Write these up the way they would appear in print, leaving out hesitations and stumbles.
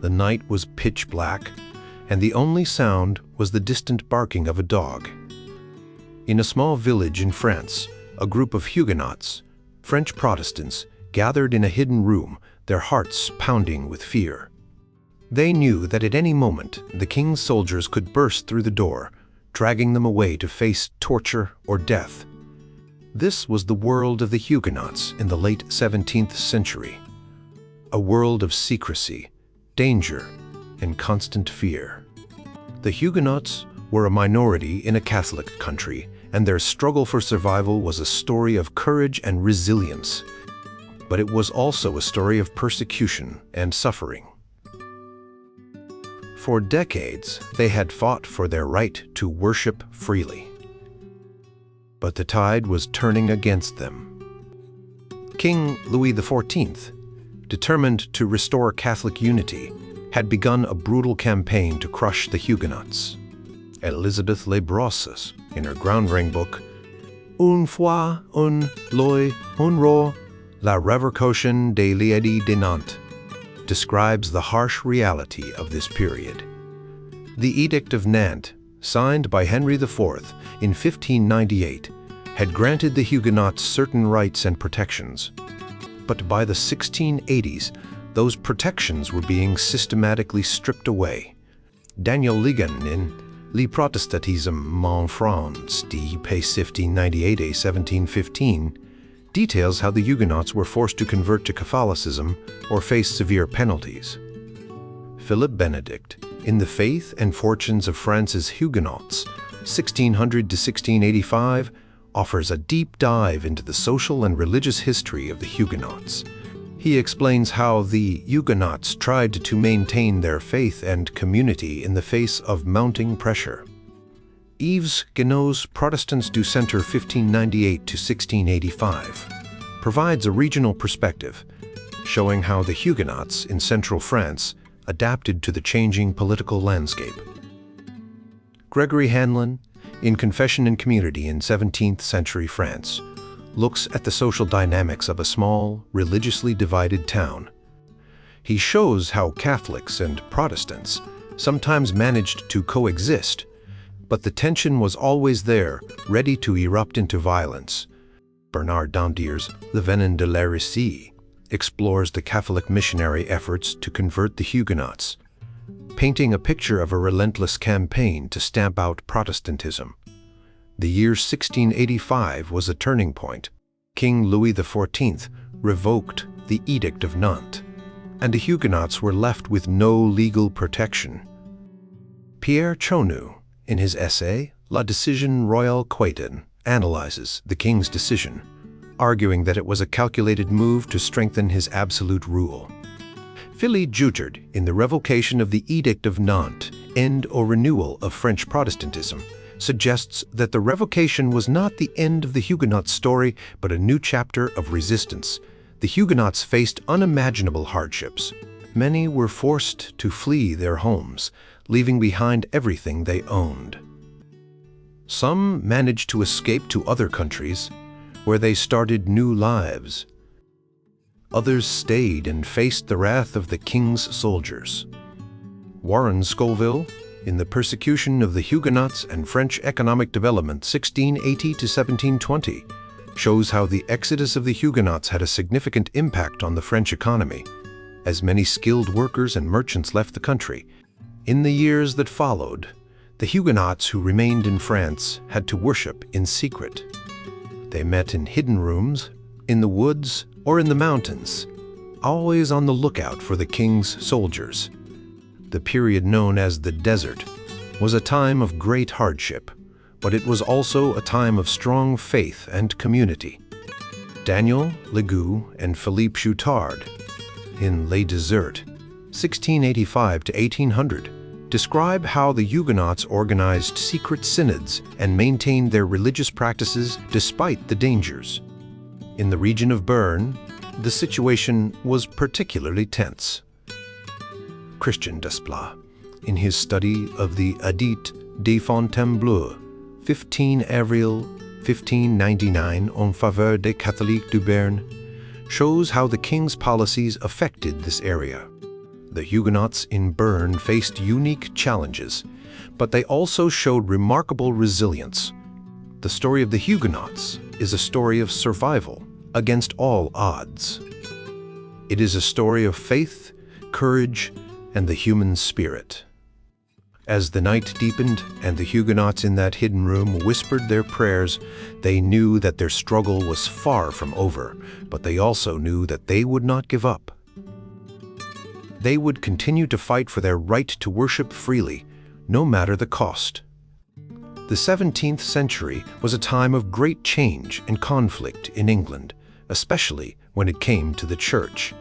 The night was pitch black, and the only sound was the distant barking of a dog. In a small village in France, a group of Huguenots, French Protestants, gathered in a hidden room, their hearts pounding with fear. They knew that at any moment the king's soldiers could burst through the door, dragging them away to face torture or death. This was the world of the Huguenots in the late 17th century. A world of secrecy, danger, and constant fear. The Huguenots were a minority in a Catholic country, and their struggle for survival was a story of courage and resilience. But it was also a story of persecution and suffering. For decades, they had fought for their right to worship freely. But the tide was turning against them. King Louis XIV, determined to restore Catholic unity, had begun a brutal campaign to crush the Huguenots. Elizabeth Le Brosses, in her groundbreaking book, Une fois, un loi, un roi, la révocation de l'édit de Nantes, describes the harsh reality of this period. The Edict of Nantes, signed by Henry IV in 1598, had granted the Huguenots certain rights and protections. But by the 1680s, those protections were being systematically stripped away. Daniel Ligon in Le Protestantisme en France, d. Pace 1598-1715, details how the Huguenots were forced to convert to Catholicism or face severe penalties. Philip Benedict, in The Faith and Fortunes of France's Huguenots, 1600 to 1685, offers a deep dive into the social and religious history of the Huguenots. He explains how the Huguenots tried to maintain their faith and community in the face of mounting pressure. Yves Guénaud's Protestants du Centre 1598 to 1685 provides a regional perspective, showing how the Huguenots in central France adapted to the changing political landscape. Gregory Hanlon, in Confession and Community in 17th century France, looks at the social dynamics of a small, religiously divided town. He shows how Catholics and Protestants sometimes managed to coexist, but the tension was always there, ready to erupt into violence. Bernard Dondier's Le Venin de l'Hérésie explores the Catholic missionary efforts to convert the Huguenots, painting a picture of a relentless campaign to stamp out Protestantism. The year 1685 was a turning point. King Louis XIV revoked the Edict of Nantes, and the Huguenots were left with no legal protection. Pierre Chonu, in his essay La Décision Royale Quétaine, analyzes the king's decision, arguing that it was a calculated move to strengthen his absolute rule. Philippe Jutard, in The Revocation of the Edict of Nantes, End or Renewal of French Protestantism, suggests that the revocation was not the end of the Huguenot story, but a new chapter of resistance. The Huguenots faced unimaginable hardships. Many were forced to flee their homes, leaving behind everything they owned. Some managed to escape to other countries, where they started new lives. Others stayed and faced the wrath of the king's soldiers. Warren Scoville, in The Persecution of the Huguenots and French Economic Development 1680 to 1720, shows how the exodus of the Huguenots had a significant impact on the French economy, as many skilled workers and merchants left the country. In the years that followed, the Huguenots who remained in France had to worship in secret. They met in hidden rooms, in the woods, or in the mountains, always on the lookout for the king's soldiers. The period known as the Desert was a time of great hardship, but it was also a time of strong faith and community. Daniel Legoux and Philippe Jutard, in Les Deserts, 1685 to 1800, describe how the Huguenots organized secret synods and maintained their religious practices despite the dangers. In the region of Bern, the situation was particularly tense. Christian Desplat, in his study of the Edit de Fontainebleau, 15 Avril 1599 en faveur des catholiques du Béarn, shows how the king's policies affected this area. The Huguenots in Bern faced unique challenges, but they also showed remarkable resilience. The story of the Huguenots is a story of survival against all odds. It is a story of faith, courage, and the human spirit. As the night deepened and the Huguenots in that hidden room whispered their prayers, they knew that their struggle was far from over, but they also knew that they would not give up. They would continue to fight for their right to worship freely, no matter the cost. The 17th century was a time of great change and conflict in England, especially when it came to the Church.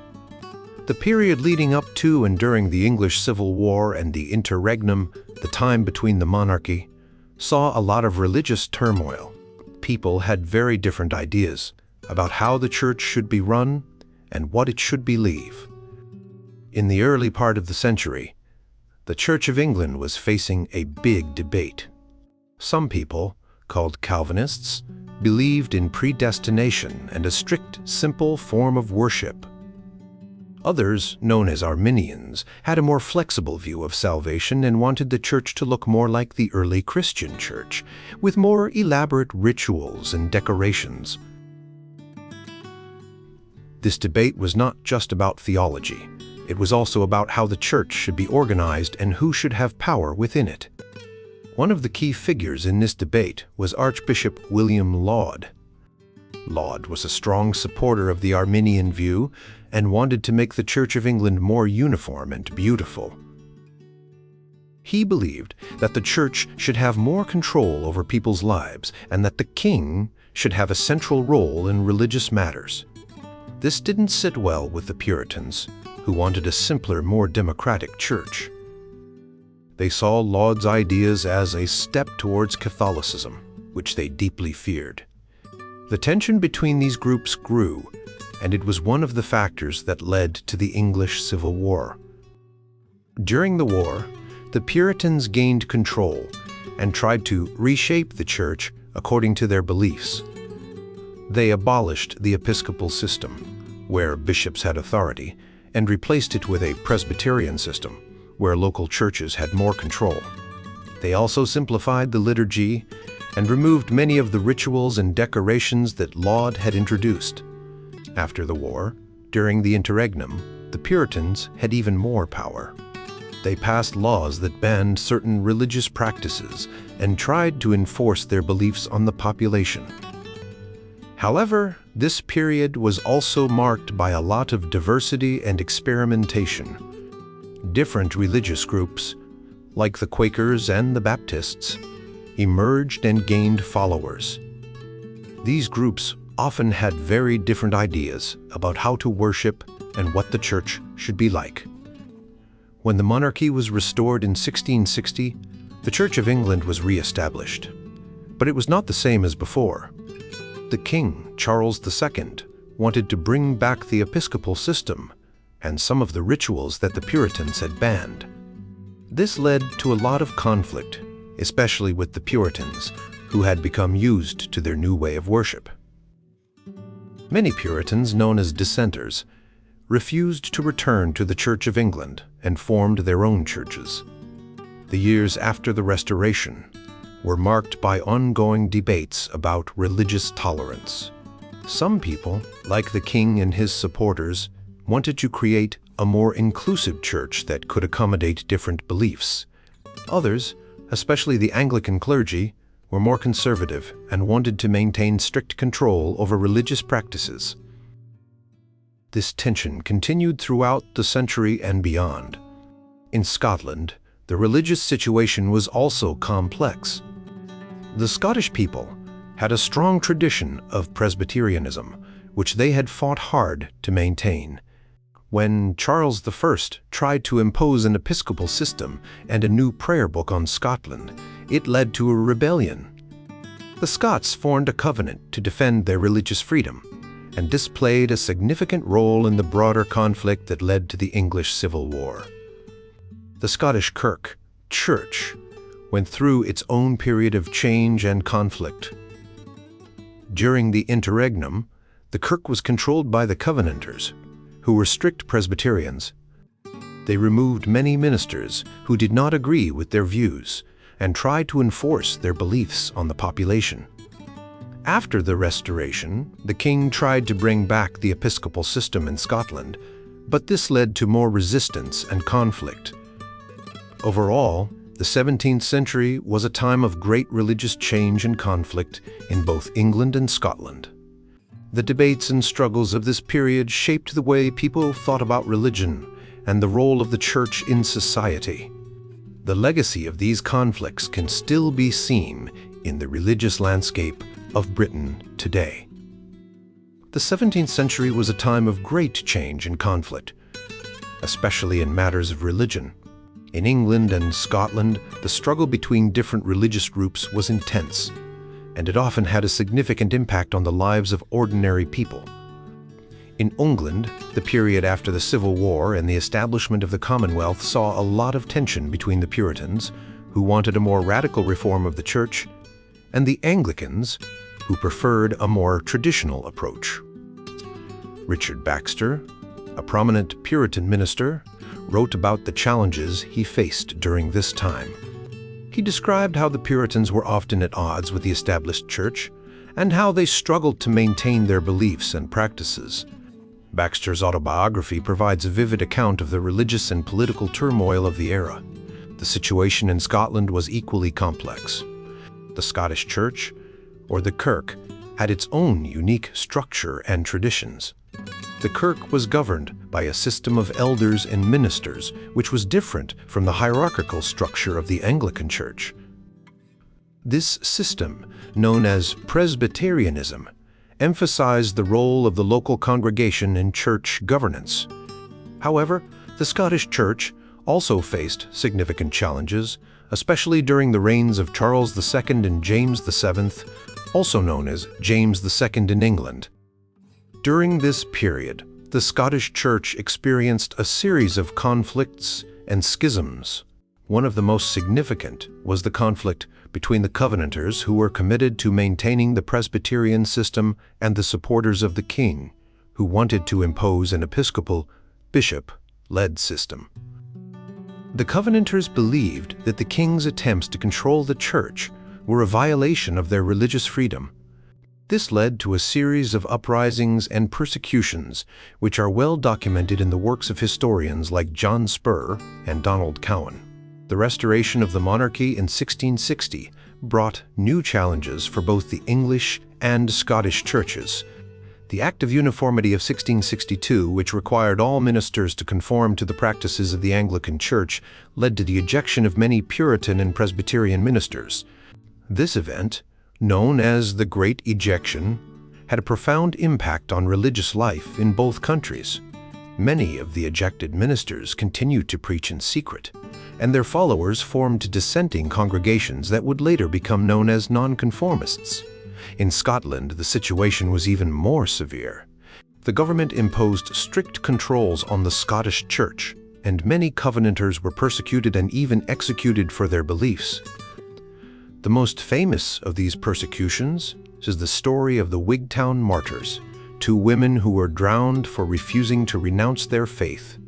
The period leading up to and during the English Civil War and the interregnum, the time between the monarchy, saw a lot of religious turmoil. People had very different ideas about how the Church should be run and what it should believe. In the early part of the century, the Church of England was facing a big debate. Some people, called Calvinists, believed in predestination and a strict, simple form of worship. Others, known as Arminians, had a more flexible view of salvation and wanted the Church to look more like the early Christian Church, with more elaborate rituals and decorations. This debate was not just about theology. It was also about how the Church should be organized and who should have power within it. One of the key figures in this debate was Archbishop William Laud. Laud was a strong supporter of the Arminian view and wanted to make the Church of England more uniform and beautiful. He believed that the Church should have more control over people's lives and that the king should have a central role in religious matters. This didn't sit well with the Puritans, who wanted a simpler, more democratic church. They saw Laud's ideas as a step towards Catholicism, which they deeply feared. The tension between these groups grew, and it was one of the factors that led to the English Civil War. During the war, the Puritans gained control and tried to reshape the church according to their beliefs. They abolished the episcopal system, where bishops had authority, and replaced it with a presbyterian system, where local churches had more control. They also simplified the liturgy and removed many of the rituals and decorations that Laud had introduced. After the war, during the interregnum, the Puritans had even more power. They passed laws that banned certain religious practices and tried to enforce their beliefs on the population. However, this period was also marked by a lot of diversity and experimentation. Different religious groups, like the Quakers and the Baptists, emerged and gained followers. These groups often had very different ideas about how to worship and what the church should be like. When the monarchy was restored in 1660, the Church of England was re-established. But it was not the same as before. The King, Charles II, wanted to bring back the episcopal system and some of the rituals that the Puritans had banned. This led to a lot of conflict, especially with the Puritans, who had become used to their new way of worship. Many Puritans, known as dissenters, refused to return to the Church of England and formed their own churches. The years after the Restoration were marked by ongoing debates about religious tolerance. Some people, like the king and his supporters, wanted to create a more inclusive church that could accommodate different beliefs. Others, especially the Anglican clergy, were more conservative and wanted to maintain strict control over religious practices. This tension continued throughout the century and beyond. In Scotland, the religious situation was also complex. The Scottish people had a strong tradition of Presbyterianism, which they had fought hard to maintain. When Charles I tried to impose an episcopal system and a new prayer book on Scotland, it led to a rebellion. The Scots formed a covenant to defend their religious freedom, and this played a significant role in the broader conflict that led to the English Civil War. The Scottish Kirk, Church, went through its own period of change and conflict. During the interregnum, the Kirk was controlled by the Covenanters, who were strict Presbyterians. They removed many ministers who did not agree with their views and tried to enforce their beliefs on the population. After the Restoration, the king tried to bring back the episcopal system in Scotland, but this led to more resistance and conflict. Overall, the 17th century was a time of great religious change and conflict in both England and Scotland. The debates and struggles of this period shaped the way people thought about religion and the role of the Church in society. The legacy of these conflicts can still be seen in the religious landscape of Britain today. The 17th century was a time of great change and conflict, especially in matters of religion. In England and Scotland, the struggle between different religious groups was intense, and it often had a significant impact on the lives of ordinary people. In England, the period after the Civil War and the establishment of the Commonwealth saw a lot of tension between the Puritans, who wanted a more radical reform of the Church, and the Anglicans, who preferred a more traditional approach. Richard Baxter, a prominent Puritan minister, wrote about the challenges he faced during this time. He described how the Puritans were often at odds with the established Church and how they struggled to maintain their beliefs and practices. Baxter's autobiography provides a vivid account of the religious and political turmoil of the era. The situation in Scotland was equally complex. The Scottish Church, or the Kirk, had its own unique structure and traditions. The Kirk was governed by a system of elders and ministers, which was different from the hierarchical structure of the Anglican Church. This system, known as Presbyterianism, emphasized the role of the local congregation in church governance. However, the Scottish Church also faced significant challenges, especially during the reigns of Charles II and James VII, also known as James II in England. During this period, the Scottish Church experienced a series of conflicts and schisms. One of the most significant was the conflict between the Covenanters, who were committed to maintaining the Presbyterian system, and the supporters of the king, who wanted to impose an episcopal, bishop-led system. The Covenanters believed that the king's attempts to control the Church were a violation of their religious freedom. This led to a series of uprisings and persecutions, which are well documented in the works of historians like John Spur and Donald Cowan. The restoration of the monarchy in 1660 brought new challenges for both the English and Scottish churches. The Act of Uniformity of 1662, which required all ministers to conform to the practices of the Anglican Church, led to the ejection of many Puritan and Presbyterian ministers. This event, known as the Great Ejection, had a profound impact on religious life in both countries. Many of the ejected ministers continued to preach in secret, and their followers formed dissenting congregations that would later become known as nonconformists. In Scotland, the situation was even more severe. The government imposed strict controls on the Scottish Church, and many Covenanters were persecuted and even executed for their beliefs. The most famous of these persecutions is the story of the Wigtown martyrs, 2 women who were drowned for refusing to renounce their faith.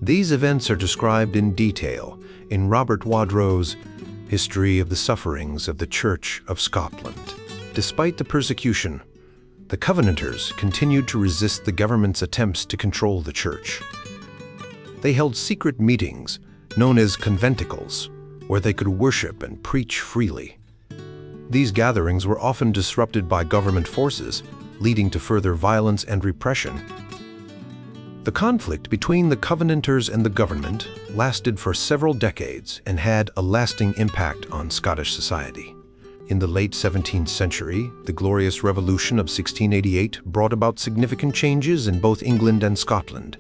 These events are described in detail in Robert Wadrow's History of the Sufferings of the Church of Scotland. Despite the persecution, the Covenanters continued to resist the government's attempts to control the Church. They held secret meetings, known as conventicles, where they could worship and preach freely. These gatherings were often disrupted by government forces, leading to further violence and repression. The conflict between the Covenanters and the government lasted for several decades and had a lasting impact on Scottish society. In the late 17th century, the Glorious Revolution of 1688 brought about significant changes in both England and Scotland.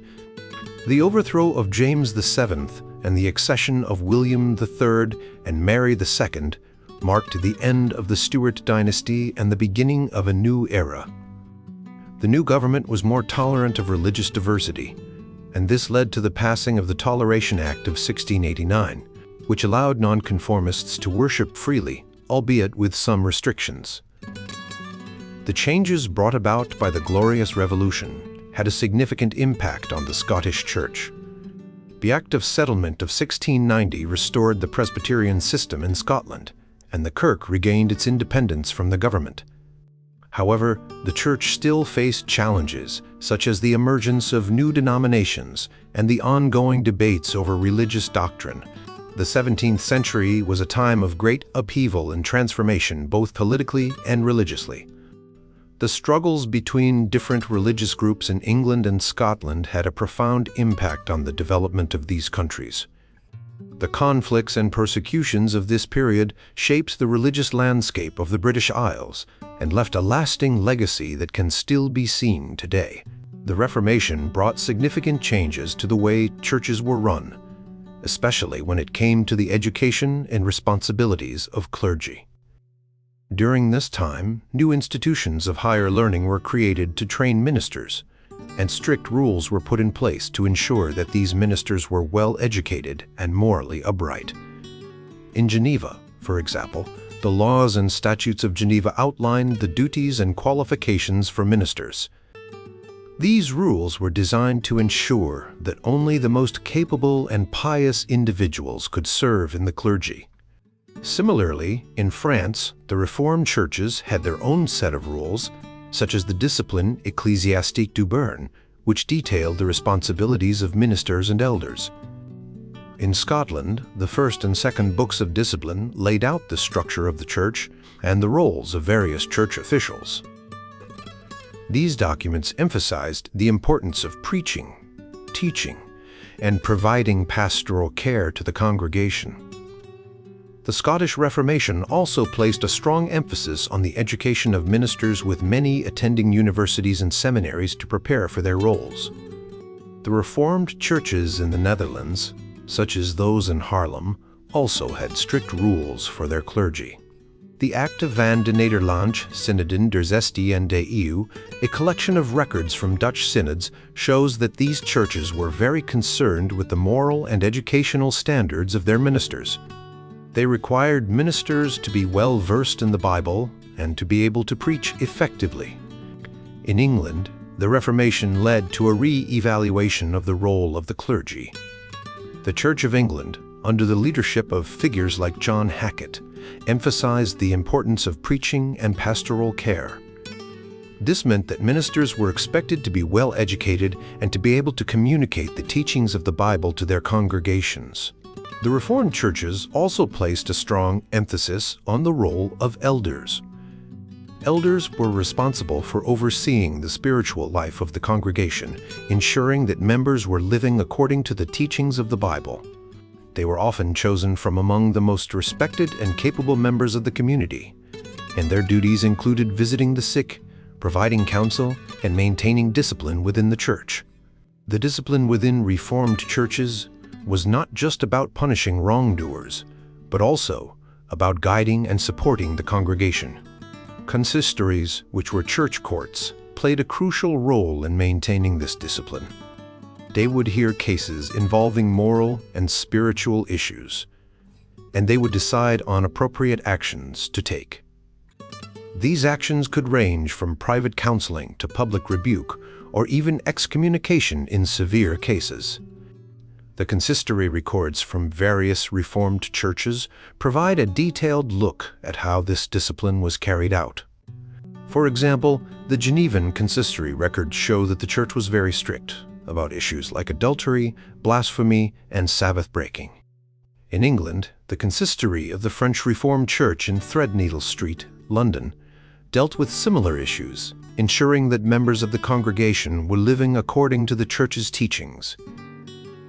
The overthrow of James VII and the accession of William III and Mary II marked the end of the Stuart dynasty and the beginning of a new era. The new government was more tolerant of religious diversity, and this led to the passing of the Toleration Act of 1689, which allowed nonconformists to worship freely, albeit with some restrictions. The changes brought about by the Glorious Revolution had a significant impact on the Scottish Church. The Act of Settlement of 1690 restored the presbyterian system in Scotland, and the Kirk regained its independence from the government. However, the Church still faced challenges, such as the emergence of new denominations and the ongoing debates over religious doctrine. The 17th century was a time of great upheaval and transformation, both politically and religiously. The struggles between different religious groups in England and Scotland had a profound impact on the development of these countries. The conflicts and persecutions of this period shaped the religious landscape of the British Isles and left a lasting legacy that can still be seen today. The Reformation brought significant changes to the way churches were run, especially when it came to the education and responsibilities of clergy. During this time, new institutions of higher learning were created to train ministers, and strict rules were put in place to ensure that these ministers were well educated and morally upright. In Geneva, for example, the laws and statutes of Geneva outlined the duties and qualifications for ministers. These rules were designed to ensure that only the most capable and pious individuals could serve in the clergy. Similarly, in France, the Reformed churches had their own set of rules, such as the Discipline ecclésiastique du Berne, which detailed the responsibilities of ministers and elders. In Scotland, the first and second books of discipline laid out the structure of the church and the roles of various church officials. These documents emphasized the importance of preaching, teaching, and providing pastoral care to the congregation. The Scottish Reformation also placed a strong emphasis on the education of ministers, with many attending universities and seminaries to prepare for their roles. The Reformed churches in the Netherlands, such as those in Haarlem, also had strict rules for their clergy. The Act van de Nederlandsche Synoden der 16e Eeuw, a collection of records from Dutch synods, shows that these churches were very concerned with the moral and educational standards of their ministers. They required ministers to be well versed in the Bible and to be able to preach effectively. In England, the Reformation led to a re-evaluation of the role of the clergy. The Church of England, under the leadership of figures like John Hackett, emphasized the importance of preaching and pastoral care. This meant that ministers were expected to be well educated and to be able to communicate the teachings of the Bible to their congregations. The Reformed churches also placed a strong emphasis on the role of elders. Elders were responsible for overseeing the spiritual life of the congregation, ensuring that members were living according to the teachings of the Bible. They were often chosen from among the most respected and capable members of the community, and their duties included visiting the sick, providing counsel, and maintaining discipline within the church. The discipline within Reformed churches was not just about punishing wrongdoers, but also about guiding and supporting the congregation. Consistories, which were church courts, played a crucial role in maintaining this discipline. They would hear cases involving moral and spiritual issues, and they would decide on appropriate actions to take. These actions could range from private counseling to public rebuke, or even excommunication in severe cases. The consistory records from various Reformed churches provide a detailed look at how this discipline was carried out. For example, the Genevan consistory records show that the church was very strict about issues like adultery, blasphemy, and Sabbath breaking. In England, the consistory of the French Reformed Church in Threadneedle Street, London, dealt with similar issues, ensuring that members of the congregation were living according to the church's teachings.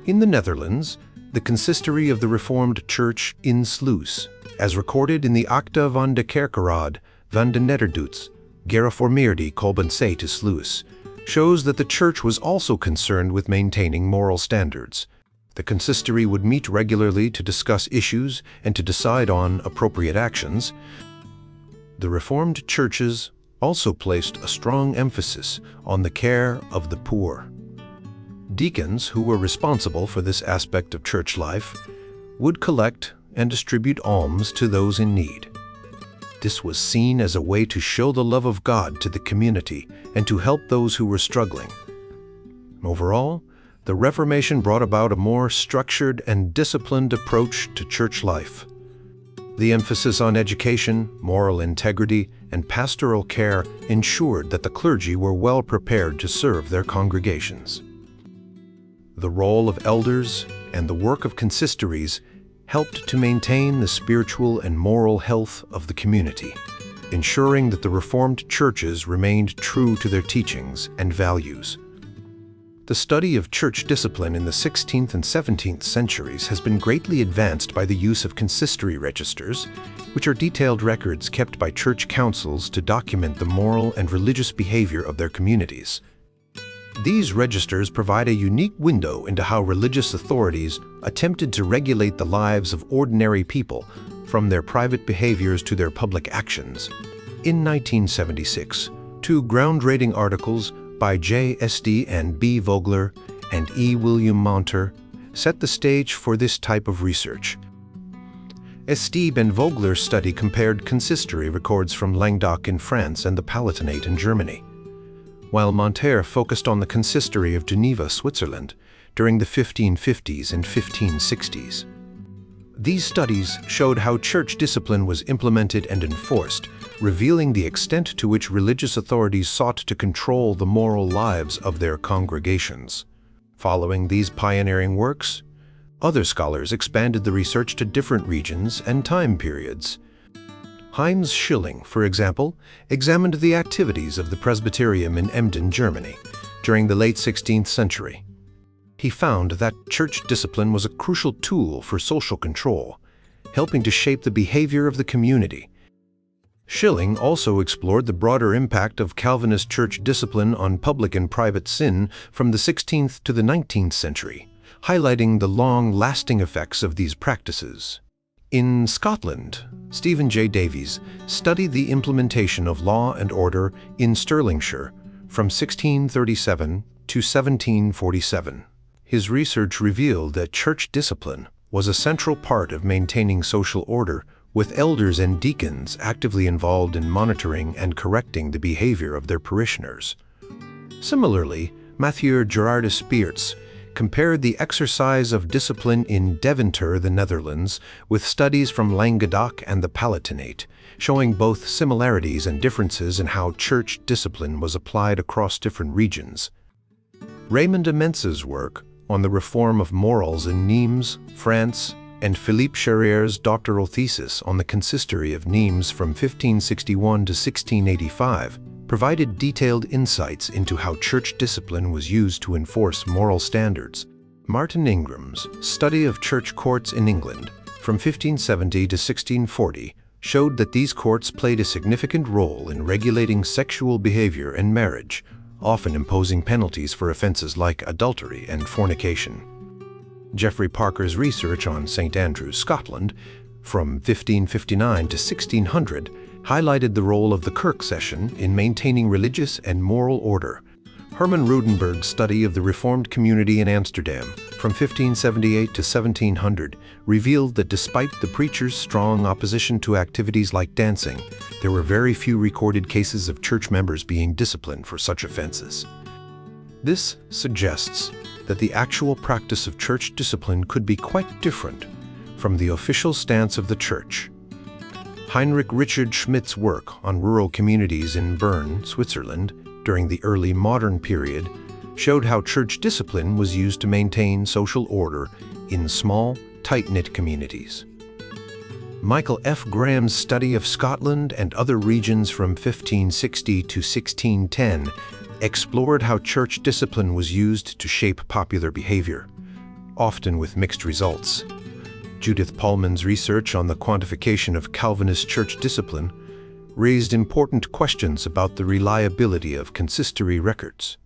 In the Netherlands, the consistory of the Reformed Church in Sluis, as recorded in the Acta van de Kerkeraad van de Nederduits, Gereformeerde Kolbensee te Sluis, shows that the church was also concerned with maintaining moral standards. The consistory would meet regularly to discuss issues and to decide on appropriate actions. The Reformed churches also placed a strong emphasis on the care of the poor. Deacons, who were responsible for this aspect of church life, would collect and distribute alms to those in need. This was seen as a way to show the love of God to the community and to help those who were struggling. Overall, the Reformation brought about a more structured and disciplined approach to church life. The emphasis on education, moral integrity, and pastoral care ensured that the clergy were well prepared to serve their congregations. The role of elders and the work of consistories helped to maintain the spiritual and moral health of the community, ensuring that the Reformed churches remained true to their teachings and values. The study of church discipline in the 16th and 17th centuries has been greatly advanced by the use of consistory registers, which are detailed records kept by church councils to document the moral and religious behavior of their communities. These registers provide a unique window into how religious authorities attempted to regulate the lives of ordinary people, from their private behaviors to their public actions. In 1976, two groundbreaking articles by J.S.D. and B. Vogler and E. William Monter set the stage for this type of research. Estebe and Vogler's study compared consistory records from Languedoc in France and the Palatinate in Germany, while Monter focused on the consistory of Geneva, Switzerland, during the 1550s and 1560s. These studies showed how church discipline was implemented and enforced, revealing the extent to which religious authorities sought to control the moral lives of their congregations. Following these pioneering works, other scholars expanded the research to different regions and time periods. Heinz Schilling, for example, examined the activities of the Presbyterian in Emden, Germany, during the late 16th century. He found that church discipline was a crucial tool for social control, helping to shape the behavior of the community. Schilling also explored the broader impact of Calvinist church discipline on public and private sin from the 16th to the 19th century, highlighting the long-lasting effects of these practices. In Scotland, Stephen J. Davies studied the implementation of law and order in Stirlingshire from 1637 to 1747. His research revealed that church discipline was a central part of maintaining social order, with elders and deacons actively involved in monitoring and correcting the behavior of their parishioners. Similarly, Mathieu Gerardus Beerts compared the exercise of discipline in Deventer, the Netherlands, with studies from Languedoc and the Palatinate, showing both similarities and differences in how church discipline was applied across different regions. Raymond Amence's work on the reform of morals in Nimes, France, and Philippe Charrier's doctoral thesis on the consistory of Nimes from 1561 to 1685 provided detailed insights into how church discipline was used to enforce moral standards. Martin Ingram's study of church courts in England from 1570 to 1640 showed that these courts played a significant role in regulating sexual behavior and marriage, often imposing penalties for offenses like adultery and fornication. Geoffrey Parker's research on St. Andrews, Scotland, from 1559 to 1600, highlighted the role of the Kirk session in maintaining religious and moral order. Herman Rudenberg's study of the Reformed community in Amsterdam, from 1578 to 1700, revealed that despite the preacher's strong opposition to activities like dancing, there were very few recorded cases of church members being disciplined for such offenses. This suggests that the actual practice of church discipline could be quite different from the official stance of the church. Heinrich Richard Schmidt's work on rural communities in Bern, Switzerland, during the early modern period, showed how church discipline was used to maintain social order in small, tight-knit communities. Michael F. Graham's study of Scotland and other regions from 1560 to 1610 explored how church discipline was used to shape popular behavior, often with mixed results. Judith Pullman's research on the quantification of Calvinist church discipline raised important questions about the reliability of consistory records.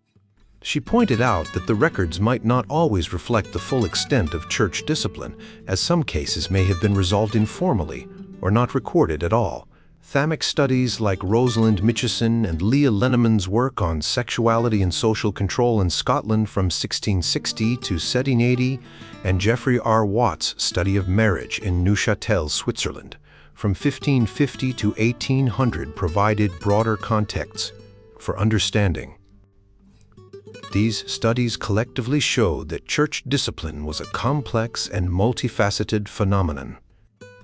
She pointed out that the records might not always reflect the full extent of church discipline, as some cases may have been resolved informally or not recorded at all. Thamic studies like Rosalind Mitchison and Leah Lenneman's work on sexuality and social control in Scotland from 1660 to 1780, and Geoffrey R. Watt's study of marriage in Neuchâtel, Switzerland, from 1550 to 1800 provided broader contexts for understanding These studies collectively showed that church discipline was a complex and multifaceted phenomenon.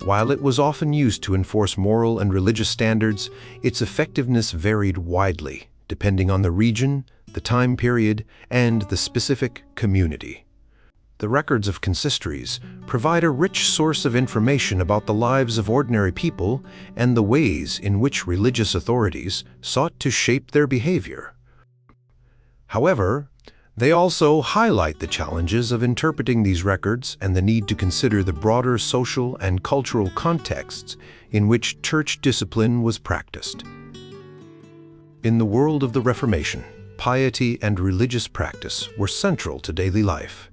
While it was often used to enforce moral and religious standards, its effectiveness varied widely, depending on the region, the time period, and the specific community. The records of consistories provide a rich source of information about the lives of ordinary people and the ways in which religious authorities sought to shape their behavior. However, they also highlight the challenges of interpreting these records and the need to consider the broader social and cultural contexts in which church discipline was practiced. In the world of the Reformation, piety and religious practice were central to daily life.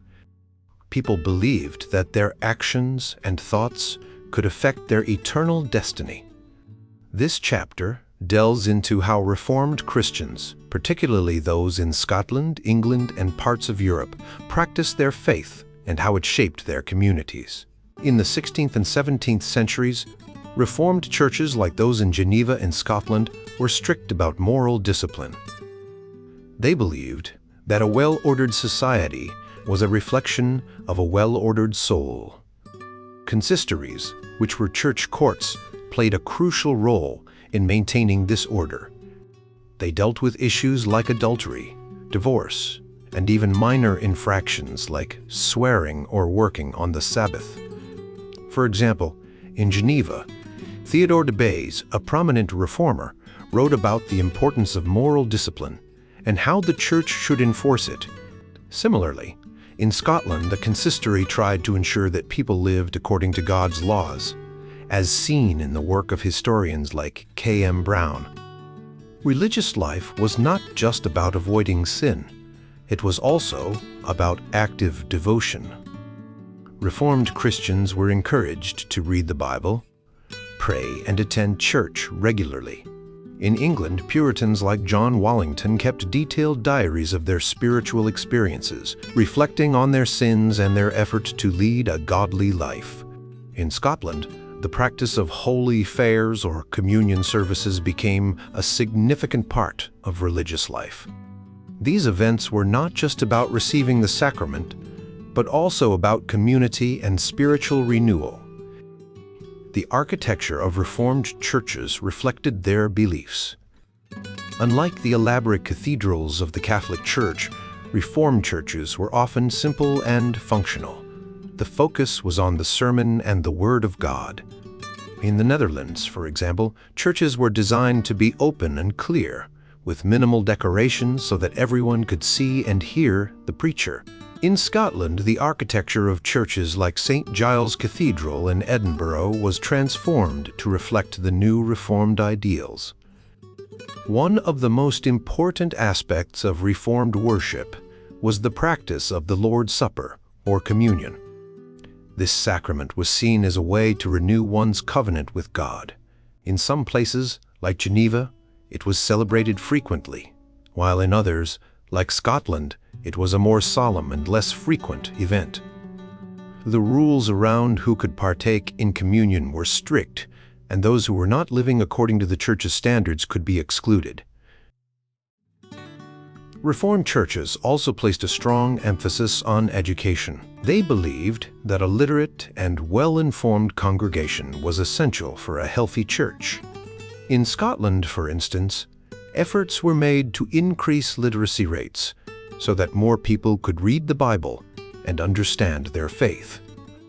People believed that their actions and thoughts could affect their eternal destiny. This chapter delves into how Reformed Christians, particularly those in Scotland, England, and parts of Europe, practiced their faith and how it shaped their communities. In the 16th and 17th centuries, Reformed churches like those in Geneva and Scotland were strict about moral discipline. They believed that a well-ordered society was a reflection of a well-ordered soul. Consistories, which were church courts, played a crucial role in maintaining this order. They dealt with issues like adultery, divorce, and even minor infractions like swearing or working on the Sabbath. For example, in Geneva, Theodore de Bèze, a prominent reformer, wrote about the importance of moral discipline and how the church should enforce it. Similarly, in Scotland, the consistory tried to ensure that people lived according to God's laws, as seen in the work of historians like K.M. Brown. Religious life was not just about avoiding sin. It was also about active devotion. Reformed Christians were encouraged to read the Bible, pray, and attend church regularly. In England, Puritans like John Wallington kept detailed diaries of their spiritual experiences, reflecting on their sins and their effort to lead a godly life. In Scotland, the practice of holy fairs or communion services became a significant part of religious life. These events were not just about receiving the sacrament, but also about community and spiritual renewal. The architecture of Reformed churches reflected their beliefs. Unlike the elaborate cathedrals of the Catholic Church, Reformed churches were often simple and functional. The focus was on the sermon and the Word of God. In the Netherlands, for example, churches were designed to be open and clear, with minimal decorations so that everyone could see and hear the preacher. In Scotland, the architecture of churches like St. Giles Cathedral in Edinburgh was transformed to reflect the new Reformed ideals. One of the most important aspects of Reformed worship was the practice of the Lord's Supper, or communion. This sacrament was seen as a way to renew one's covenant with God. In some places, like Geneva, it was celebrated frequently, while in others, like Scotland, it was a more solemn and less frequent event. The rules around who could partake in communion were strict, and those who were not living according to the Church's standards could be excluded. Reformed churches also placed a strong emphasis on education. They believed that a literate and well-informed congregation was essential for a healthy church. In Scotland, for instance, efforts were made to increase literacy rates so that more people could read the Bible and understand their faith.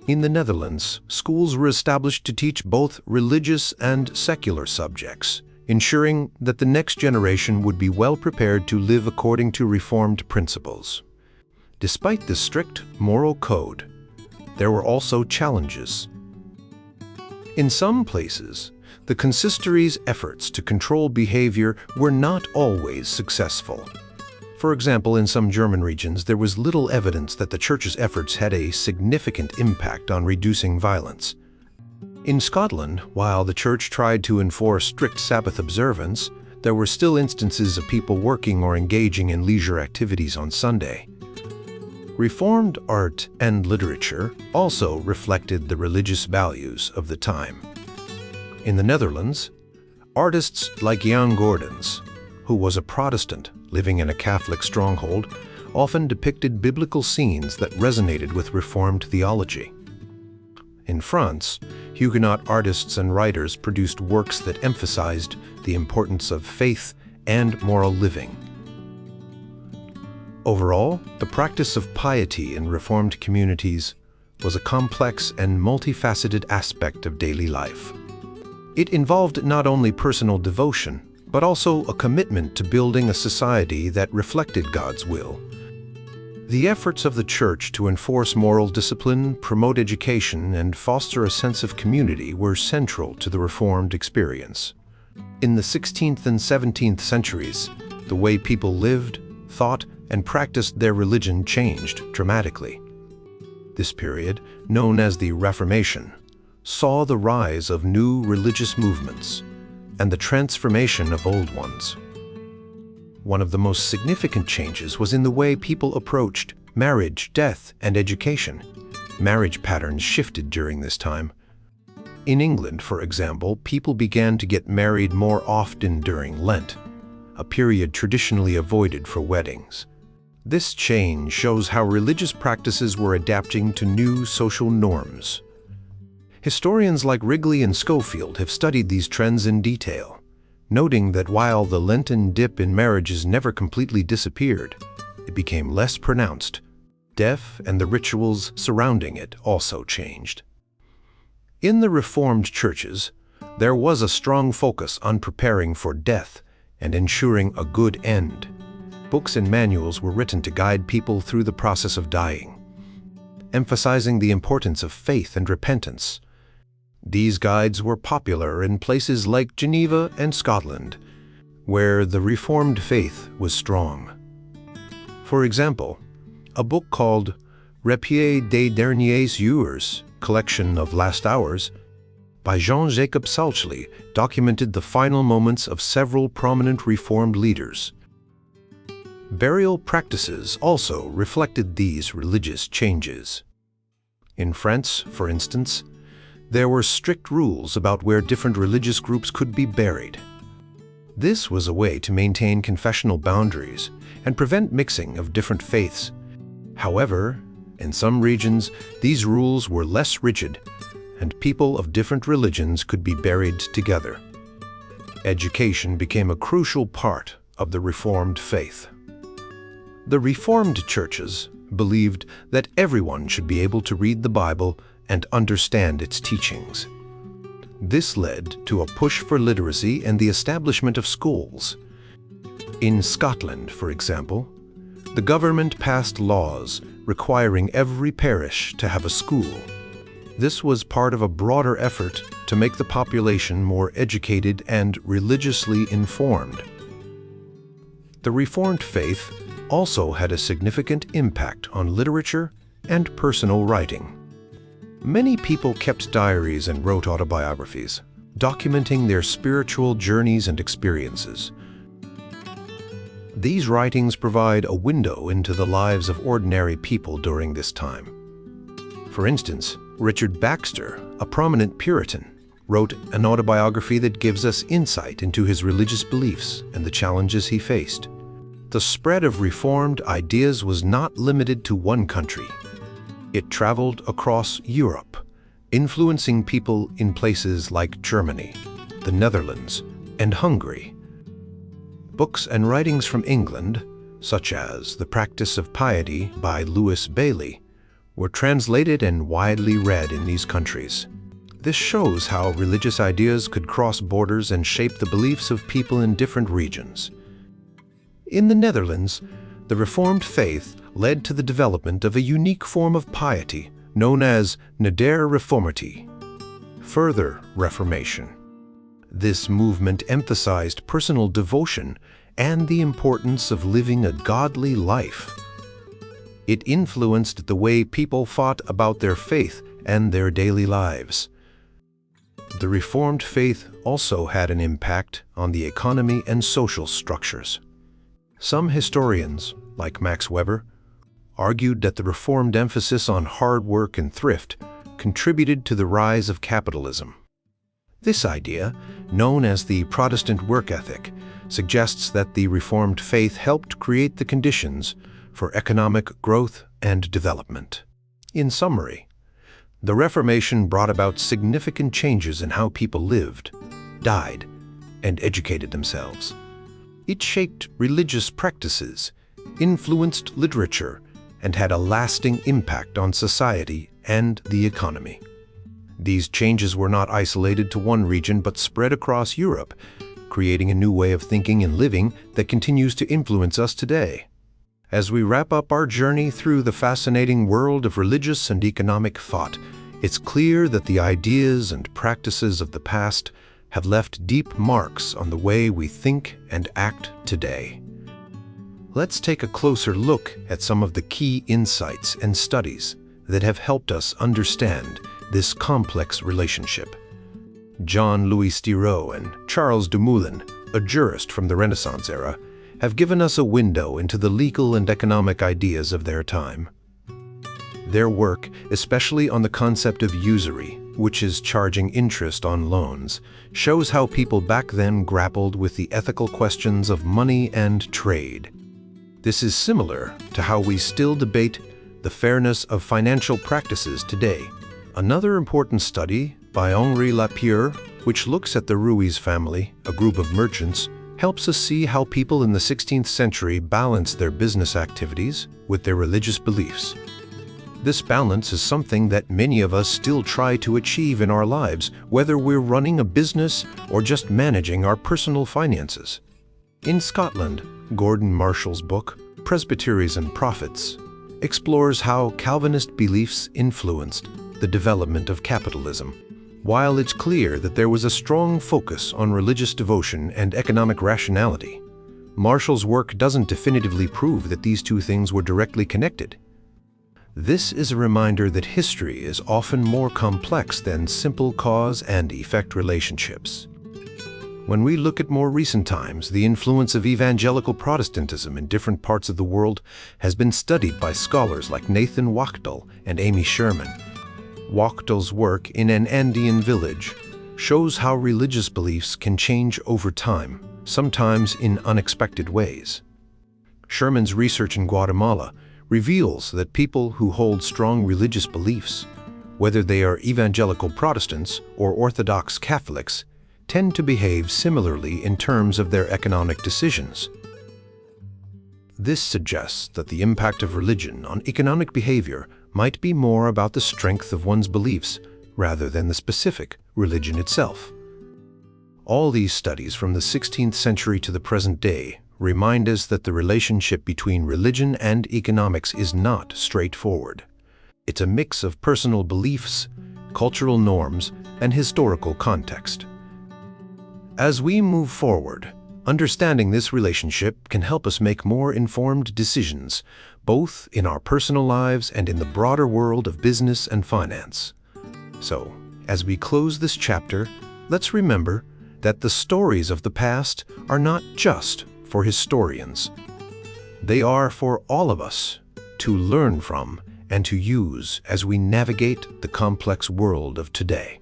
In the Netherlands, schools were established to teach both religious and secular subjects, ensuring that the next generation would be well prepared to live according to Reformed principles. Despite this strict moral code, there were also challenges. In some places, the consistory's efforts to control behavior were not always successful. For example, in some German regions, there was little evidence that the Church's efforts had a significant impact on reducing violence. In Scotland, while the Church tried to enforce strict Sabbath observance, there were still instances of people working or engaging in leisure activities on Sunday. Reformed art and literature also reflected the religious values of the time. In the Netherlands, artists like Jan Gordens, who was a Protestant, living in a Catholic stronghold, often depicted biblical scenes that resonated with Reformed theology. In France, Huguenot artists and writers produced works that emphasized the importance of faith and moral living. Overall, the practice of piety in Reformed communities was a complex and multifaceted aspect of daily life. It involved not only personal devotion, but also a commitment to building a society that reflected God's will. The efforts of the Church to enforce moral discipline, promote education, and foster a sense of community were central to the Reformed experience. In the 16th and 17th centuries, the way people lived, thought, and practiced their religion changed dramatically. This period, known as the Reformation, saw the rise of new religious movements and the transformation of old ones. One of the most significant changes was in the way people approached marriage, death, and education. Marriage patterns shifted during this time. In England, for example, people began to get married more often during Lent, a period traditionally avoided for weddings. This change shows how religious practices were adapting to new social norms. Historians like Wrigley and Schofield have studied these trends in detail, noting that while the Lenten dip in marriages never completely disappeared, it became less pronounced. Death and the rituals surrounding it also changed. In the Reformed churches, there was a strong focus on preparing for death and ensuring a good end. Books and manuals were written to guide people through the process of dying, emphasizing the importance of faith and repentance. These guides were popular in places like Geneva and Scotland, where the Reformed faith was strong. For example, a book called Repied des Derniers Jours, Collection of Last Hours, by Jean-Jacob Salchley, documented the final moments of several prominent Reformed leaders. Burial practices also reflected these religious changes. In France, for instance, there were strict rules about where different religious groups could be buried. This was a way to maintain confessional boundaries and prevent mixing of different faiths. However, in some regions, these rules were less rigid, and people of different religions could be buried together. Education became a crucial part of the Reformed faith. The Reformed churches believed that everyone should be able to read the Bible and understand its teachings. This led to a push for literacy and the establishment of schools. In Scotland, for example, the government passed laws requiring every parish to have a school. This was part of a broader effort to make the population more educated and religiously informed. The Reformed faith also had a significant impact on literature and personal writing. Many people kept diaries and wrote autobiographies, documenting their spiritual journeys and experiences. These writings provide a window into the lives of ordinary people during this time. For instance, Richard Baxter, a prominent Puritan, wrote an autobiography that gives us insight into his religious beliefs and the challenges he faced. The spread of Reformed ideas was not limited to one country. It traveled across Europe, influencing people in places like Germany, the Netherlands, and Hungary. Books and writings from England, such as The Practice of Piety by Lewis Bailey, were translated and widely read in these countries. This shows how religious ideas could cross borders and shape the beliefs of people in different regions. In the Netherlands, the Reformed faith led to the development of a unique form of piety known as nederreformatie, further Reformation. This movement emphasized personal devotion and the importance of living a godly life. It influenced the way people thought about their faith and their daily lives. The Reformed faith also had an impact on the economy and social structures. Some historians, like Max Weber, argued that the Reformed emphasis on hard work and thrift contributed to the rise of capitalism. This idea, known as the Protestant work ethic, suggests that the Reformed faith helped create the conditions for economic growth and development. In summary, the Reformation brought about significant changes in how people lived, died, and educated themselves. It shaped religious practices, influenced literature, and had a lasting impact on society and the economy. These changes were not isolated to one region but spread across Europe, creating a new way of thinking and living that continues to influence us today. As we wrap up our journey through the fascinating world of religious and economic thought, it's clear that the ideas and practices of the past have left deep marks on the way we think and act today. Let's take a closer look at some of the key insights and studies that have helped us understand this complex relationship. John Louis Stiraud and Charles de Moulin, a jurist from the Renaissance era, have given us a window into the legal and economic ideas of their time. Their work, especially on the concept of usury, which is charging interest on loans, shows how people back then grappled with the ethical questions of money and trade. This is similar to how we still debate the fairness of financial practices today. Another important study by Henri Lapierre, which looks at the Ruiz family, a group of merchants, helps us see how people in the 16th century balanced their business activities with their religious beliefs. This balance is something that many of us still try to achieve in our lives, whether we're running a business or just managing our personal finances. In Scotland, Gordon Marshall's book, Presbyterians and Prophets, explores how Calvinist beliefs influenced the development of capitalism. While it's clear that there was a strong focus on religious devotion and economic rationality, Marshall's work doesn't definitively prove that these two things were directly connected. This is a reminder that history is often more complex than simple cause and effect relationships. When we look at more recent times, the influence of evangelical Protestantism in different parts of the world has been studied by scholars like Nathan Wachtel and Amy Sherman. Wachtel's work in An Andean Village shows how religious beliefs can change over time, sometimes in unexpected ways. Sherman's research in Guatemala reveals that people who hold strong religious beliefs, whether they are evangelical Protestants or Orthodox Catholics, tend to behave similarly in terms of their economic decisions. This suggests that the impact of religion on economic behavior might be more about the strength of one's beliefs rather than the specific religion itself. All these studies from the 16th century to the present day remind us that the relationship between religion and economics is not straightforward. It's a mix of personal beliefs, cultural norms, and historical context. As we move forward, understanding this relationship can help us make more informed decisions, both in our personal lives and in the broader world of business and finance. So, as we close this chapter, let's remember that the stories of the past are not just for historians. They are for all of us to learn from and to use as we navigate the complex world of today.